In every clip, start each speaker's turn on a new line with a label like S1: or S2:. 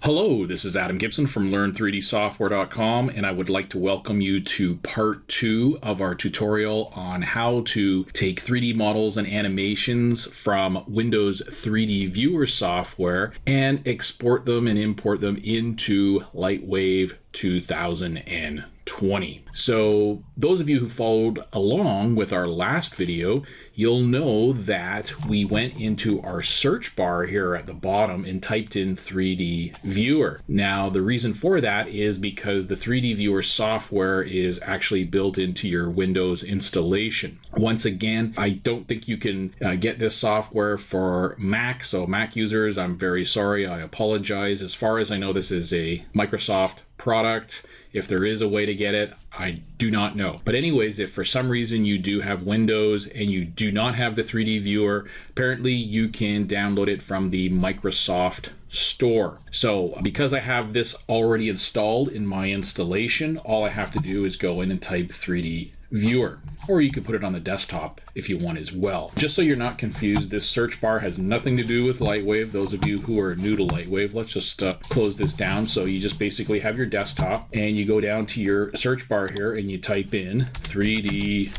S1: Hello, this is Adam Gibson from Learn3Dsoftware.com, and I would like to welcome you to part 2 of our tutorial on how to take 3D models and animations from Windows 3D Viewer software and export them and import them into LightWave 2020. So those of you who followed along with our last video, you'll know that we went into our search bar here at the bottom and typed in 3D Viewer. Now the reason for that is because the 3D Viewer software is actually built into your Windows installation. Once again, I don't think you can get this software for Mac, so Mac users, I'm very sorry, I apologize. As far as I know, this is a Microsoft product. If there is a way to get it, I do not know. But anyways, if for some reason you do have Windows and you do not have the 3D viewer, apparently you can download it from the Microsoft Store. So because I have this already installed in my installation, all I have to do is go in and type 3D Viewer, or you can put it on the desktop if you want as well. Just so you're not confused, this search bar has nothing to do with LightWave. Those of you who are new to LightWave, let's just close this down. So you just basically have your desktop and you go down to your search bar here and you type in 3D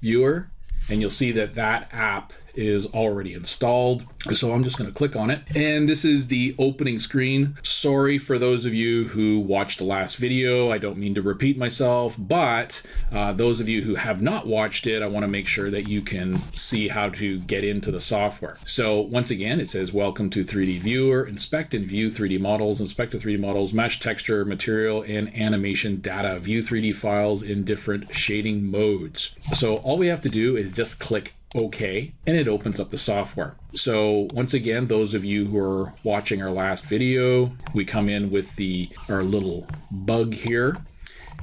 S1: Viewer, and you'll see that that app is already installed. So I'm just going to click on it, and this is the opening screen. Sorry for those of you who watched the last video. I don't mean to repeat myself, but those of you who have not watched it, I want to make sure that you can see how to get into the software. So once again, it says welcome to 3D Viewer, inspect and view 3D models, inspect the 3D models, mesh texture, material, and animation data, view 3D files in different shading modes. So all we have to do is just click OK, and it opens up the software. So once again, those of you who are watching our last video, we come in with our little bug here.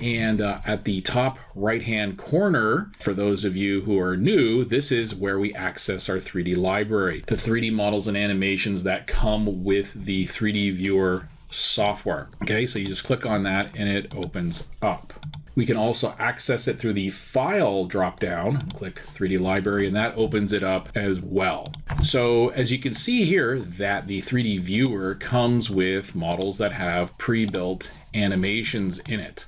S1: And at the top right-hand corner, for those of you who are new, this is where we access our 3D library, the 3D models and animations that come with the 3D Viewer software. Okay, so you just click on that and it opens up. We can also access it through the file drop-down, click 3D library, and that opens it up as well. So as you can see here, that the 3D viewer comes with models that have pre-built animations in it.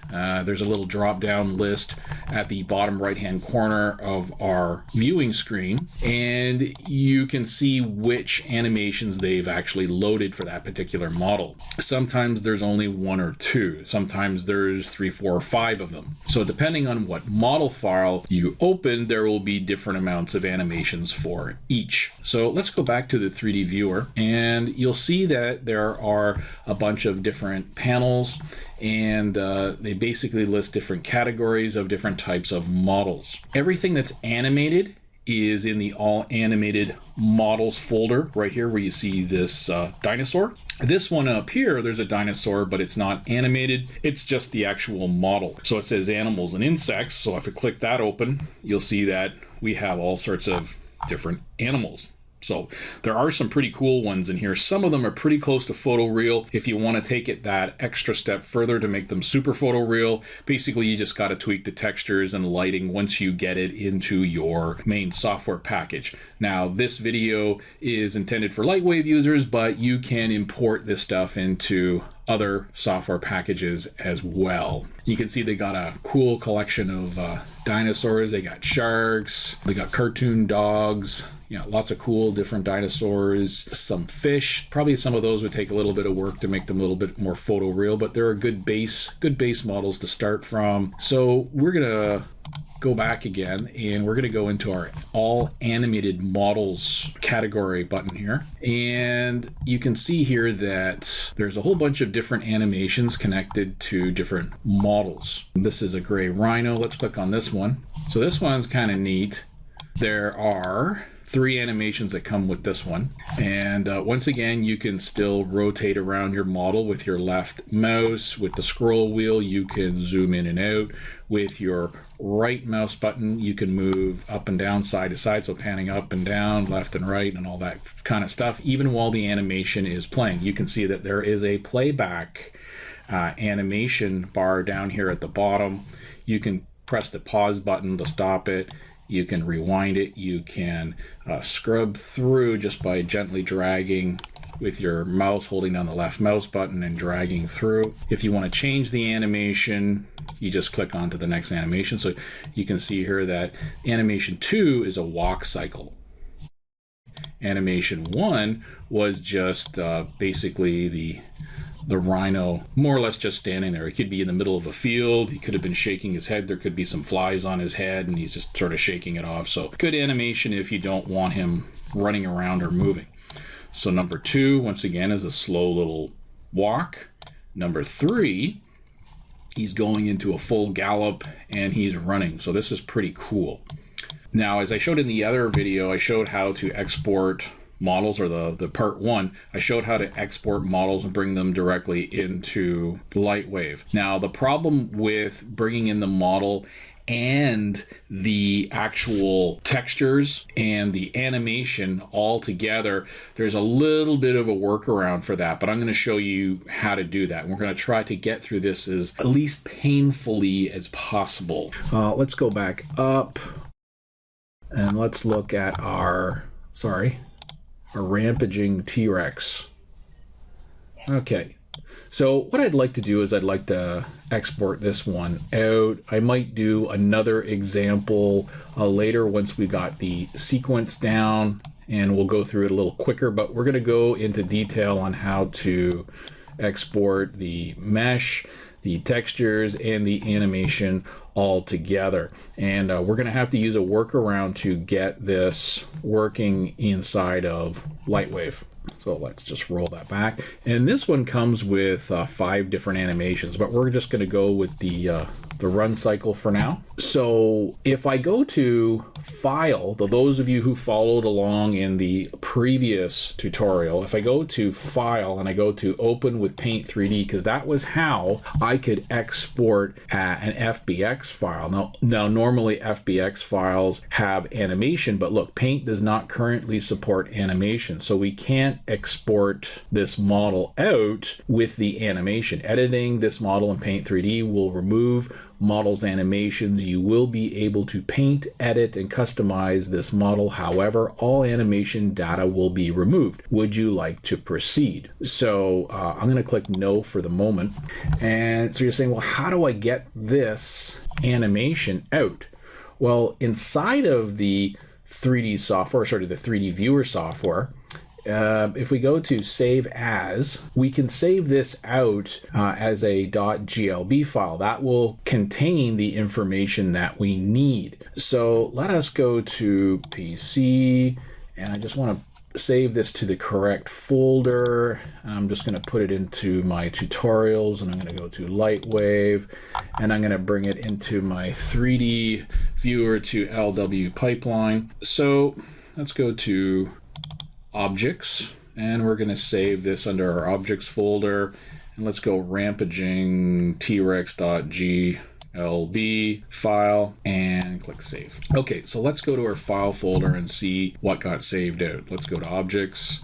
S1: There's a little drop-down list at the bottom right-hand corner of our viewing screen, and you can see which animations they've actually loaded for that particular model. Sometimes there's only one or two. Sometimes there's 3, 4, or 5 of them. So depending on what model file you open, there will be different amounts of animations for each. So let's go back to the 3D viewer, and you'll see that there are a bunch of different panels, and they basically list different categories of different types of models. Everything that's animated is in the all animated models folder right here, where you see this dinosaur. This one up here, there's a dinosaur, but it's not animated. It's just the actual model. So it says animals and insects. So if I click that open, you'll see that we have all sorts of different animals. So there are some pretty cool ones in here. Some of them are pretty close to photoreal. If you want to take it that extra step further to make them super photoreal, basically you just got to tweak the textures and lighting once you get it into your main software package. Now this video is intended for LightWave users, but you can import this stuff into other software packages as well. You can see they got a cool collection of dinosaurs. They got sharks, they got cartoon dogs, lots of cool different dinosaurs, some fish. Probably some of those would take a little bit of work to make them a little bit more photoreal, but they're a good base models to start from. So we're gonna go back again, and we're going to go into our all animated models category button here, and you can see here that there's a whole bunch of different animations connected to different models. This is a gray rhino. Let's click on this one. So this one's kind of neat. There are 3 animations that come with this one, and once again you can still rotate around your model with your left mouse. With the scroll wheel you can zoom in and out. With your right mouse button you can move up and down, side to side, so panning up and down, left and right, and all that kind of stuff. Even while the animation is playing, you can see that there is a playback animation bar down here at the bottom. You can press the pause button to stop it. You can rewind it. You can scrub through just by gently dragging with your mouse, holding down the left mouse button and dragging through. If you want to change the animation, you just click on to the next animation. So you can see here that animation 2 is a walk cycle. Animation 1 was just basically the rhino more or less just standing there. He could be in the middle of a field. He could have been shaking his head. There could be some flies on his head and he's just sort of shaking it off. So good animation if you don't want him running around or moving. So number 2, once again, is a slow little walk. Number 3, he's going into a full gallop and he's running. So this is pretty cool. Now, as I showed in the other video, I showed how to export models, or the part 1, I showed how to export models and bring them directly into LightWave. Now, the problem with bringing in the model and the actual textures and the animation all together, there's a little bit of a workaround for that, but I'm going to show you how to do that. We're going to try to get through this as at least painfully as possible. Let's go back up and let's look at our rampaging T-Rex. Okay. So what I'd like to do is I'd like to export this one out. I might do another example later once we got the sequence down, and we'll go through it a little quicker, but we're going to go into detail on how to export the mesh, the textures, and the animation all together. And we're going to have to use a workaround to get this working inside of LightWave. So let's just roll that back. And this one comes with 5 different animations, but we're just going to go with the run cycle for now. So if I go to File, those of you who followed along in the previous tutorial, if I go to File and I go to Open with Paint 3D, because that was how I could export an FBX file. Now normally FBX files have animation, but look, Paint does not currently support animation, so we can't export this model out with the animation. Editing this model in Paint 3D will remove model's animations. You will be able to paint, edit, and customize this model. However, all animation data will be removed. Would you like to proceed? So I'm going to click no for the moment. And so you're saying, well, how do I get this animation out? Well, inside of the 3D software, the 3D viewer software, if we go to Save As, we can save this out as a .glb file. That will contain the information that we need. So let us go to PC, and I just want to save this to the correct folder. I'm just going to put it into my tutorials, and I'm going to go to LightWave, and I'm going to bring it into my 3D viewer to LW pipeline. So let's go to Objects, and we're going to save this under our Objects folder, and let's go rampaging T-Rex.glb file and click Save. Okay, so let's go to our file folder and see what got saved out. Let's go to Objects,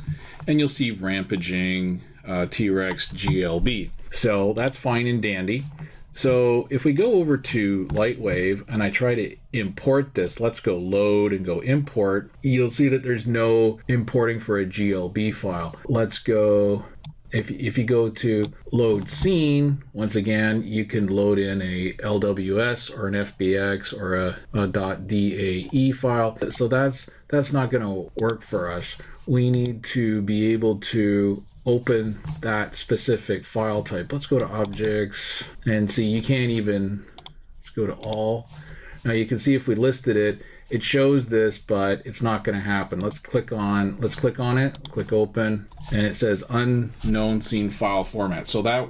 S1: and you'll see rampaging T-Rex GLB. So that's fine and dandy. So if we go over to LightWave and I try to import this, let's go load and go import, you'll see that there's no importing for a GLB file. Let's go, if you go to load scene, once again, you can load in a LWS or an FBX or a .dae file. So that's not going to work for us. We need to be able to open that specific file type. Let's go to Objects and see, you can't even, let's go to All. Now you can see if we listed it, it shows this, but it's not going to happen. Let's click on it, click Open, and it says unknown scene file format. So that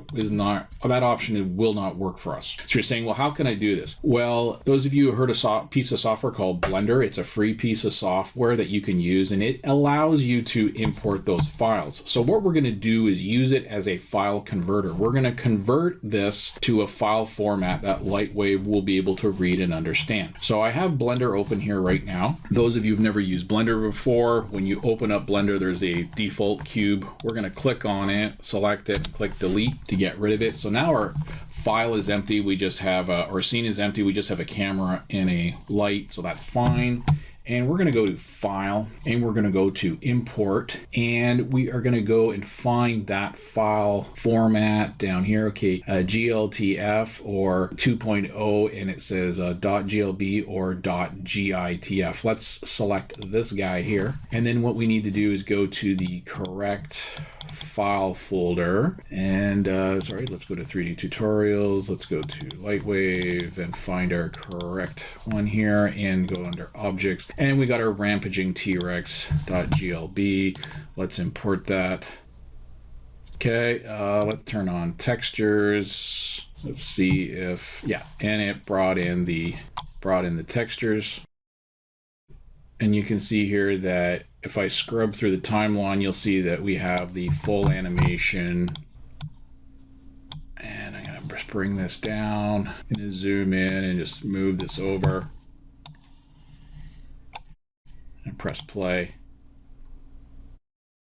S1: option will not work for us. So you're saying, well, how can I do this? Well, those of you who heard a piece of software called Blender, it's a free piece of software that you can use, and it allows you to import those files. So what we're going to do is use it as a file converter. We're going to convert this to a file format that LightWave will be able to read and understand. So I have Blender open here right now. Those of you who've never used Blender before, when you open up Blender, there's a default cube. We're going to click on it, select it, click delete to get rid of it. So now our file is empty. We just have our scene is empty. We just have a camera and a light, so that's fine. and we're going to go to File, and we're going to go to Import, and we are going to go and find that file format down here. Okay, GLTF or 2.0, and it says .glb or .gitf. Let's select this guy here, and then what we need to do is go to the correct file folder, and sorry, let's go to 3D tutorials, let's go to LightWave and find our correct one here and go under objects, and we got our rampaging T-Rex.glb. Let's import that. Okay, let's turn on textures. Let's see if, yeah, and it brought in the textures. And you can see here that if I scrub through the timeline, you'll see that we have the full animation. And I'm going to bring this down. I'm going to zoom in and just move this over. And press play.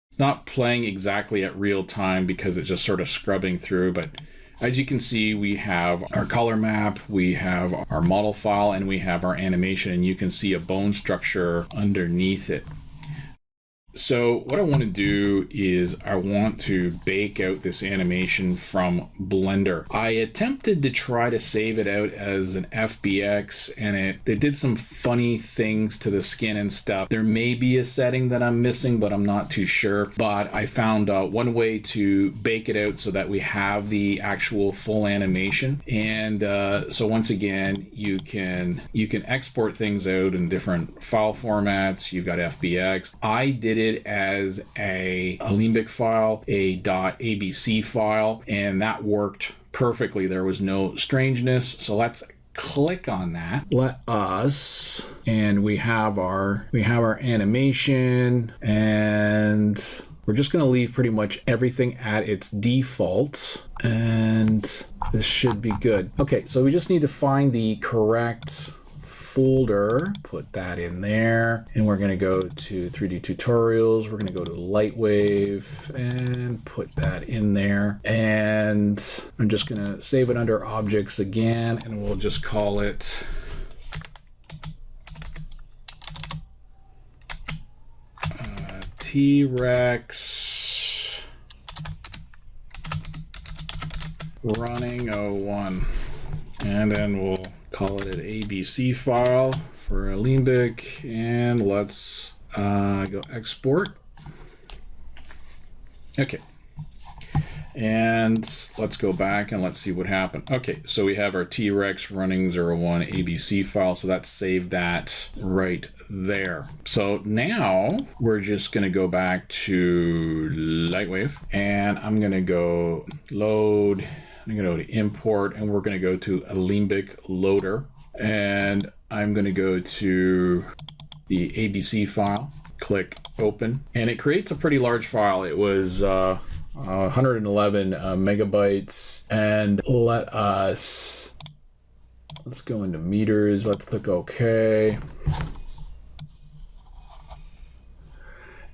S1: It's not playing exactly at real time because it's just sort of scrubbing through, but as you can see, we have our color map, we have our model file, and we have our animation, and you can see a bone structure underneath it. So what I want to do is I want to bake out this animation from Blender. I attempted to try to save it out as an FBX, and they did some funny things to the skin and stuff. There may be a setting that I'm missing, but I'm not too sure. But I found one way to bake it out so that we have the actual full animation. And so once again, you can export things out in different file formats. You've got FBX. I did it as a Limbic file, a .abc file, and that worked perfectly. There was no strangeness. So let's click on that. And we have our animation, and we're just going to leave pretty much everything at its default, and this should be good. Okay, so we just need to find the correct folder, put that in there, and we're going to go to 3D tutorials, we're going to go to LightWave and put that in there, and I'm just going to save it under objects again, and we'll just call it T-Rex running 01, and then we'll call it an ABC file for a Limbic, and let's go export. Okay, and let's go back and let's see what happened. Okay, so we have our T-Rex running 01 ABC file, so that's saved that right there. So now we're just going to go back to LightWave, and I'm going to go load. I'm going to go to import, and we're going to go to a Limbic loader, and I'm going to go to the ABC file, click open, and it creates a pretty large file. It was 111 megabytes, and let's go into meters. Let's click OK.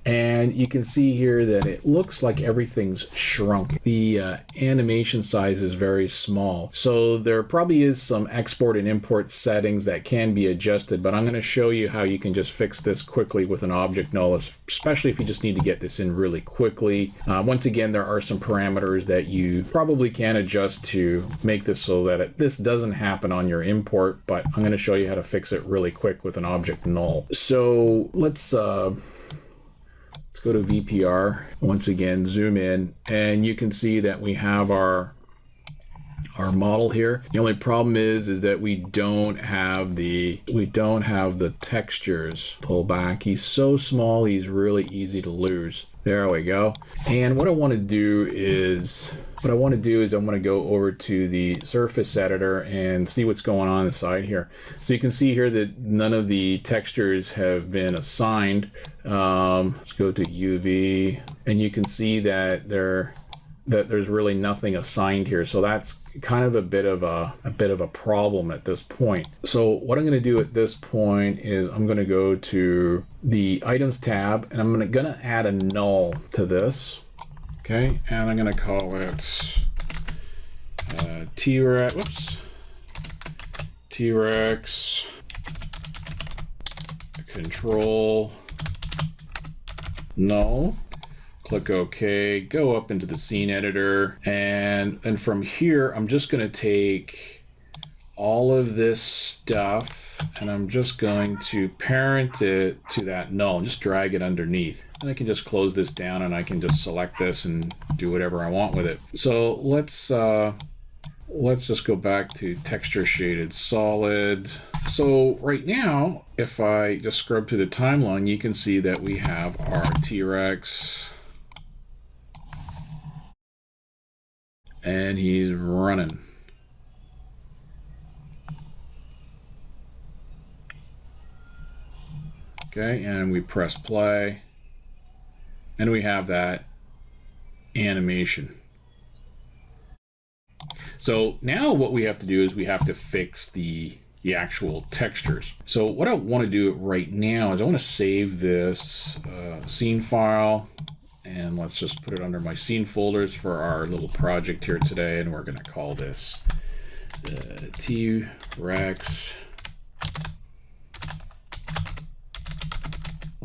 S1: And you can see here that it looks like everything's shrunk. The animation size is very small. So there probably is some export and import settings that can be adjusted, but I'm going to show you how you can just fix this quickly with an object null, especially if you just need to get this in really quickly. Once again, there are some parameters that you probably can adjust to make this so that this doesn't happen on your import, but I'm going to show you how to fix it really quick with an object null. So let's go to VPR, once again, zoom in, and you can see that we have our model here. The only problem is that we don't have the textures. Pull back. He's so small, he's really easy to lose. There we go. And what I want to do is I'm going to go over to the surface editor and see what's going on inside here. So you can see here that none of the textures have been assigned. Let's go to UV, and you can see that there's really nothing assigned here. So that's kind of a bit of a problem at this point. So what I'm going to do at this point is I'm going to go to the items tab, and I'm going to add a null to this. Okay, and I'm going to call it T-Rex Control null. Click OK, go up into the scene editor, and then from here, I'm just going to take all of this stuff and I'm just going to parent it to that null and just drag it underneath. And I can just close this down and I can just select this and do whatever I want with it. So let's just go back to texture shaded solid. So right now, if I just scrub through the timeline, you can see that we have our T-Rex. And he's running. Okay, and we press play. And we have that animation. So now what we have to do is we have to fix the actual textures. So what I want to do right now is I want to save this scene file. And let's just put it under my scene folders for our little project here today. And we're going to call this T-Rex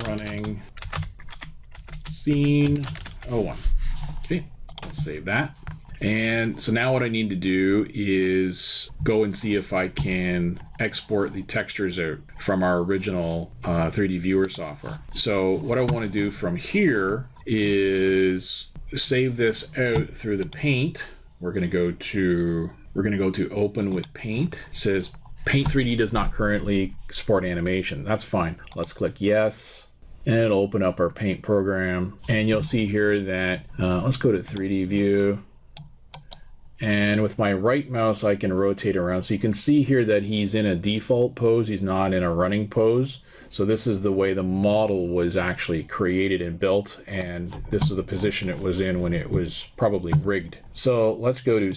S1: running scene 01. Okay, I'll save that. And so now what I need to do is go and see if I can export the textures out from our original 3D viewer software. So what I want to do from here is save this out through the paint. We're going to go to open with paint. It says Paint 3D does not currently support animation. That's fine. Let's click yes. And it'll open up our paint program. And you'll see here that, let's go to 3D view. And with my right mouse, I can rotate around. So you can see here that he's in a default pose. He's not in a running pose. So this is the way the model was actually created and built. And this is the position it was in when it was probably rigged. So let's go to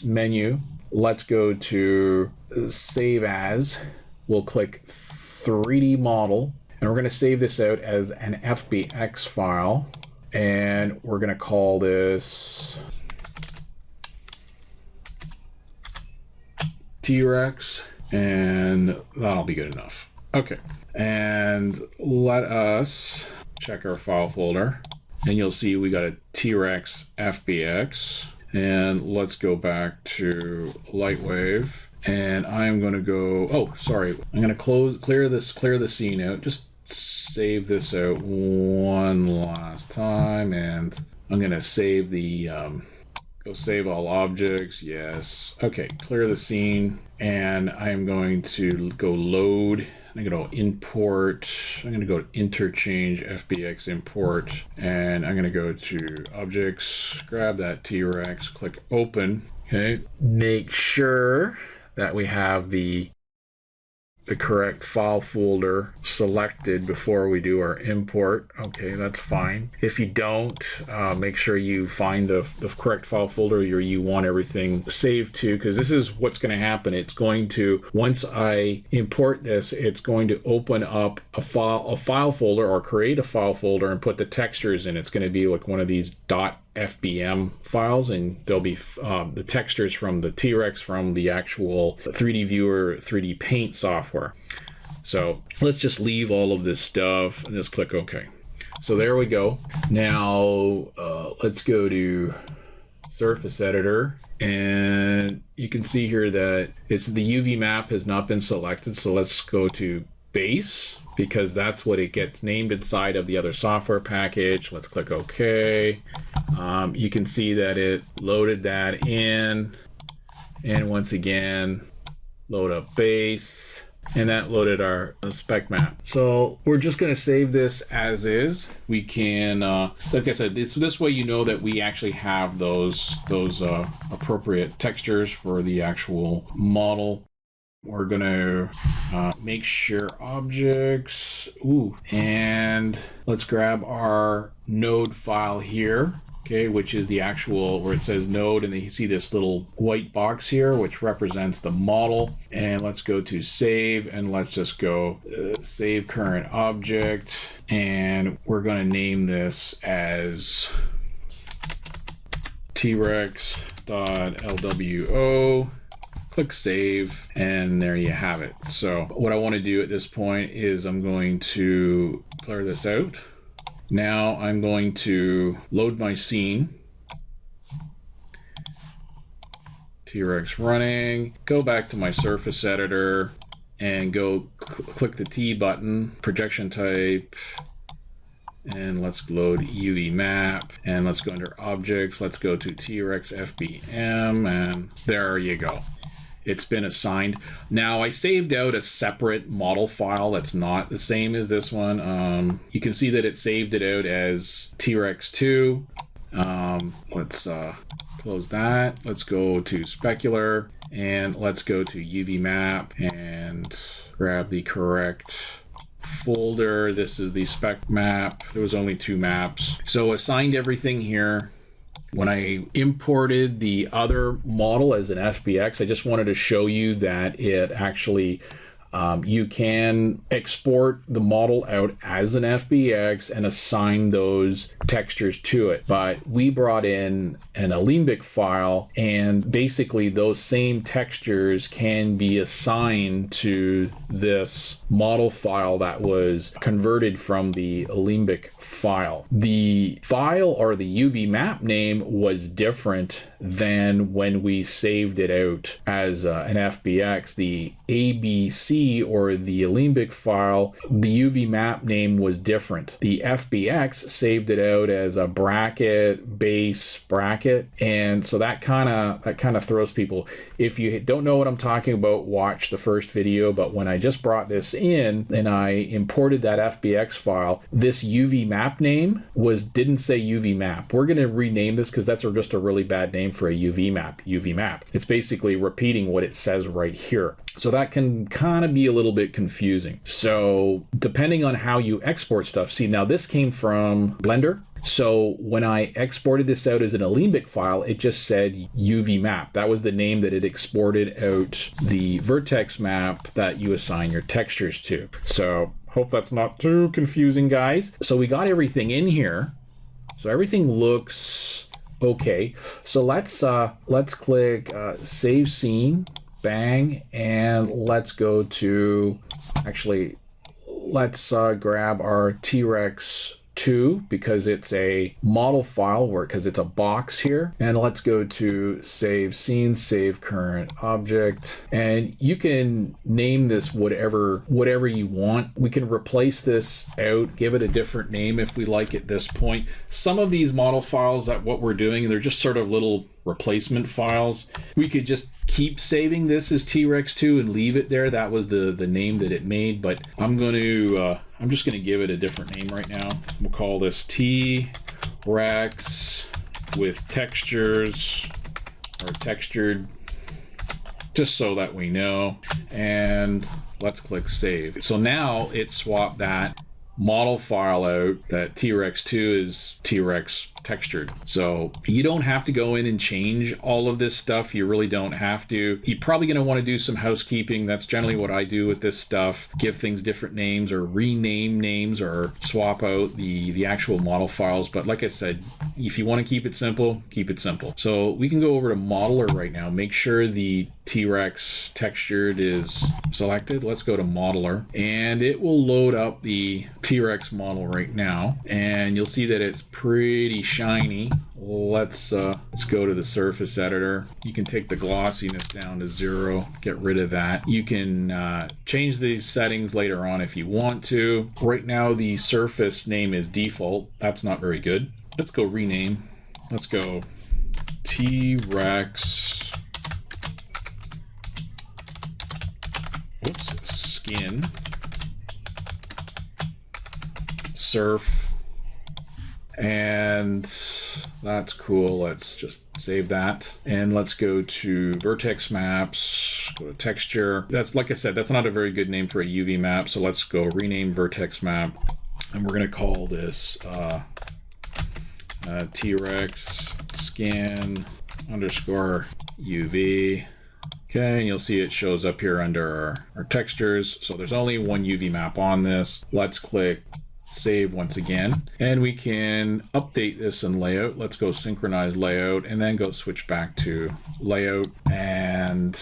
S1: menu. Let's go to save as. We'll click 3D model. And we're going to save this out as an FBX file. And we're going to call this T-Rex, and that'll be good enough. Okay, and let us check our file folder, and you'll see we got a T-Rex FBX, and let's go back to LightWave, and I'm going to go, oh, sorry, I'm going to clear the scene out, just save this out one last time, and I'm going to save the, go save all objects, yes. Okay, clear the scene, and I'm going to go load. I'm going to import. I'm going to go to interchange FBX import, and I'm going to go to objects, grab that T-Rex, click open. Okay, make sure that we have the correct file folder selected before we do our import. Okay, that's fine. If you don't, make sure you find the correct file folder you want everything saved to, because this is what's going to happen. It's going to, once I import this, it's going to open up a file folder or create a file folder and put the textures in. It's going to be like one of these .fbm files, and there'll be the textures from the T-Rex from the actual 3D viewer 3D paint software. So let's just leave all of this stuff and just click OK. So there we go. Now let's go to surface editor, and you can see here that it's the UV map has not been selected. So let's go to base, because that's what it gets named inside of the other software package. Let's click OK. You can see that it loaded that in, and once again load up base, and that loaded our spec map. So we're just going to save this as is. We can, like I said, this way you know that we actually have those appropriate textures for the actual model. We're going to make sure objects, and let's grab our node file here, okay, which is the actual, where it says node, and then you see this little white box here, which represents the model. And let's go to save, and let's just go save current object, and we're going to name this as T-Rex.lwo. click save, and there you have it. So what I want to do at this point is I'm going to clear this out. Now I'm going to load my scene. T-Rex running, go back to my surface editor and go click the T button, projection type, and let's load UV map, and let's go under objects, let's go to T-Rex FBM, and there you go. It's been assigned. Now I saved out a separate model file that's not the same as this one. You can see that it saved it out as T-Rex 2. Let's close that. Let's go to specular, and let's go to UV map and grab the correct folder. This is the spec map. There was only 2 maps. So assigned everything here. When I imported the other model as an FBX, I just wanted to show you that it actually you can export the model out as an FBX and assign those textures to it. But we brought in an Alembic file, and basically those same textures can be assigned to this model file that was converted from the Alembic file. The file, or the UV map name, was different than when we saved it out as an FBX. The ABC, or the Alembic file, the UV map name was different. The FBX saved it out as a bracket, base, bracket, and so that kind of throws people. If you don't know what I'm talking about, watch the first video. But when I just brought this in and I imported that FBX file, this UV map name didn't say UV map. We're going to rename this because that's just a really bad name for a UV map. UV map. It's basically repeating what it says right here. So that can kind of be a little bit confusing. So depending on how you export stuff, see, now this came from Blender. So when I exported this out as an Alembic file, it just said UV map. That was the name that it exported out the vertex map that you assign your textures to. So hope that's not too confusing, guys. So we got everything in here. So everything looks okay. So let's click save scene. Bang, and let's go to, actually, let's grab our T-Rex 2 because it's a model file, because it's a box here, and let's go to save scene, save current object, and you can name this whatever you want. We can replace this out, give it a different name if we like at this point. Some of these model files, that what we're doing, they're just sort of little replacement files. We could just keep saving this as T-Rex 2 and leave it there. That was the name that it made, but I'm just gonna give it a different name right now. We'll call this T-Rex with textures, or textured, just so that we know. And let's click save. So now it swapped that model file out, that T-Rex 2 is T-Rex textured. So you don't have to go in and change all of this stuff. You really don't have to. You're probably going to want to do some housekeeping. That's generally what I do with this stuff. Give things different names, or rename names, or swap out the actual model files. But like I said, if you want to keep it simple, keep it simple. So we can go over to modeler right now. Make sure the T-Rex textured is selected. Let's go to modeler, and it will load up the T-Rex model right now, and you'll see that it's pretty shiny. Let's go to the surface editor. You can take the glossiness down to 0, get rid of that. You can change these settings later on if you want to. Right now the surface name is default. That's not very good. Let's go rename. Let's go T-Rex skin surf, and that's cool. Let's just save that, and let's go to vertex maps, go to texture. That's, like I said, that's not a very good name for a UV map, so let's go rename vertex map, and we're going to call this T-Rex skin underscore UV. Okay, and you'll see it shows up here under our textures. So there's only one UV map on this. Let's click save once again, and we can update this in layout. Let's go synchronize layout and then go switch back to layout, and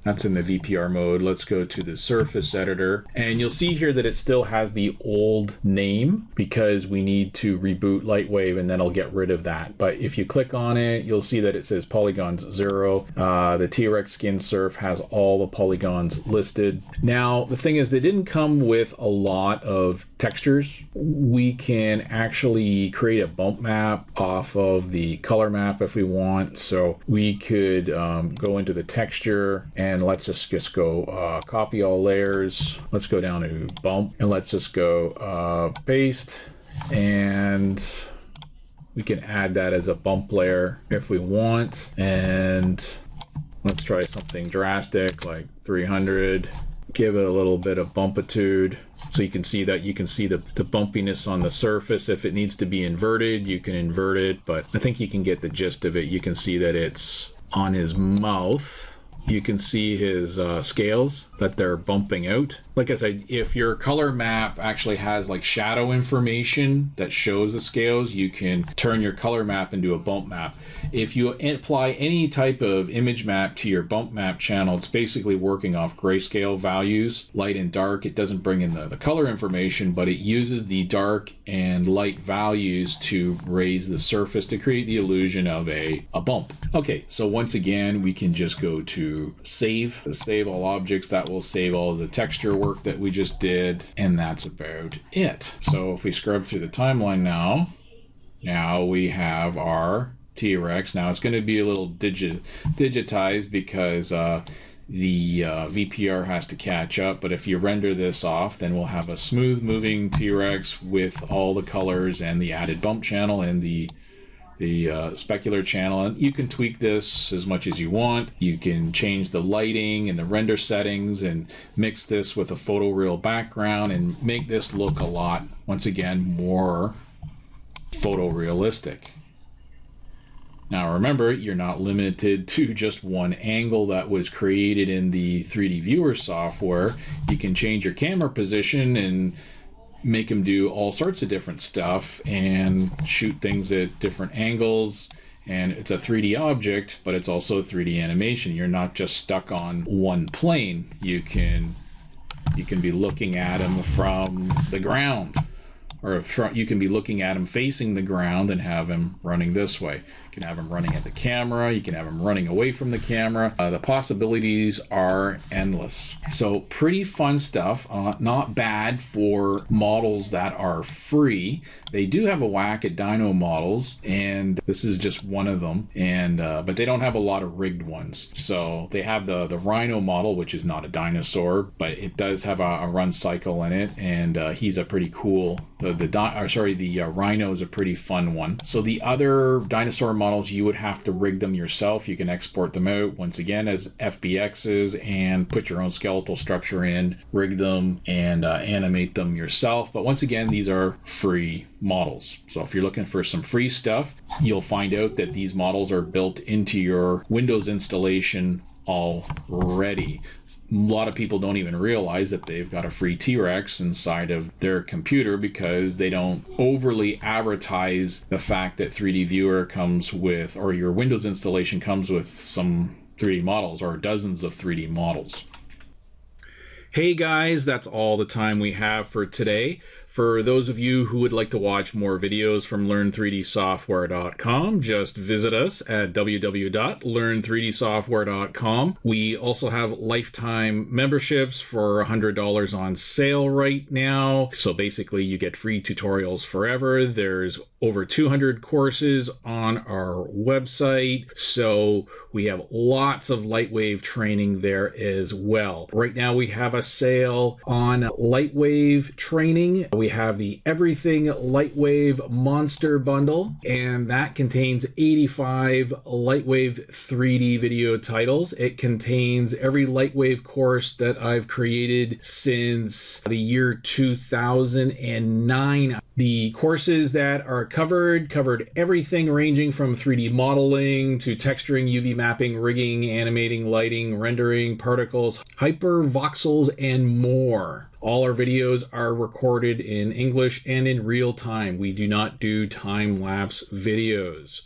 S1: that's in the VPR mode. Let's go to the surface editor, and you'll see here that it still has the old name because we need to reboot LightWave, and then I'll get rid of that. But if you click on it, you'll see that it says polygons 0. The T-Rex skin surf has all the polygons listed. Now, the thing is, they didn't come with a lot of textures. We can actually create a bump map off of the color map if we want. So we could go into the texture, and let's just go copy all layers. Let's go down to bump, and let's just go paste, and we can add that as a bump layer if we want. And let's try something drastic like 300. Give it a little bit of bumpitude so you can see that the bumpiness on the surface. If it needs to be inverted, you can invert it, but I think you can get the gist of it. You can see that it's on his mouth. You can see his scales, that they're bumping out. Like I said, if your color map actually has like shadow information that shows the scales, you can turn your color map into a bump map. If you apply any type of image map to your bump map channel, it's basically working off grayscale values, light and dark. It doesn't bring in the color information, but it uses the dark and light values to raise the surface to create the illusion of a bump. Okay, so once again, we can just go to save all objects. That will save all of the texture work that we just did, and that's about it. So if we scrub through the timeline now we have our T-Rex. Now it's going to be a little digitized because the VPR has to catch up, but if you render this off, then we'll have a smooth moving T-Rex with all the colors and the added bump channel and the specular channel. And you can tweak this as much as you want. You can change the lighting and the render settings and mix this with a photoreal background and make this look a lot, once again, more photorealistic. Now remember, you're not limited to just one angle that was created in the 3D viewer software. You can change your camera position and make them do all sorts of different stuff and shoot things at different angles. And it's a 3D object, but it's also a 3D animation. You're not just stuck on one plane. You can be looking at him from the ground, or you can be looking at him facing the ground and have him running this way. You can have him running at the camera. You can have him running away from the camera. The possibilities are endless. So pretty fun stuff. Not bad for models that are free. They do have a whack at dyno models, and this is just one of them. And but they don't have a lot of rigged ones. So they have the Rhino model, which is not a dinosaur, but it does have a run cycle in it, and he's a pretty cool. The Rhino is a pretty fun one. So the other dinosaur models, you would have to rig them yourself. You can export them out once again as FBXs and put your own skeletal structure in, rig them, and animate them yourself. But once again, these are free models. So if you're looking for some free stuff, you'll find out that these models are built into your Windows installation already. A lot of people don't even realize that they've got a free T-Rex inside of their computer because they don't overly advertise the fact that 3D Viewer comes with, or your Windows installation comes with some 3D models or dozens of 3D models. Hey guys, that's all the time we have for today. For those of you who would like to watch more videos from learn3dsoftware.com, just visit us at www.learn3dsoftware.com. We also have lifetime memberships for $100 on sale right now. So basically you get free tutorials forever. There's over 200 courses on our website. So we have lots of LightWave training there as well. Right now we have a sale on LightWave training. We have the Everything LightWave Monster Bundle, and that contains 85 LightWave 3D video titles. It contains every LightWave course that I've created since the year 2009. The courses that are covered everything ranging from 3D modeling to texturing, UV mapping, rigging, animating, lighting, rendering, particles, hypervoxels, and more. All our videos are recorded in English and in real time. We do not do time-lapse videos.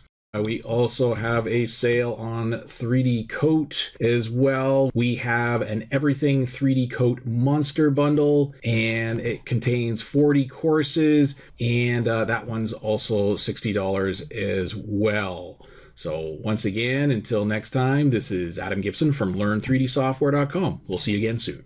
S1: We also have a sale on 3D Coat as well. We have an Everything 3D Coat Monster Bundle, and it contains 40 courses, and that one's also $60 as well. So once again, until next time, this is Adam Gibson from LearnThreeDSoftware.com. We'll see you again soon.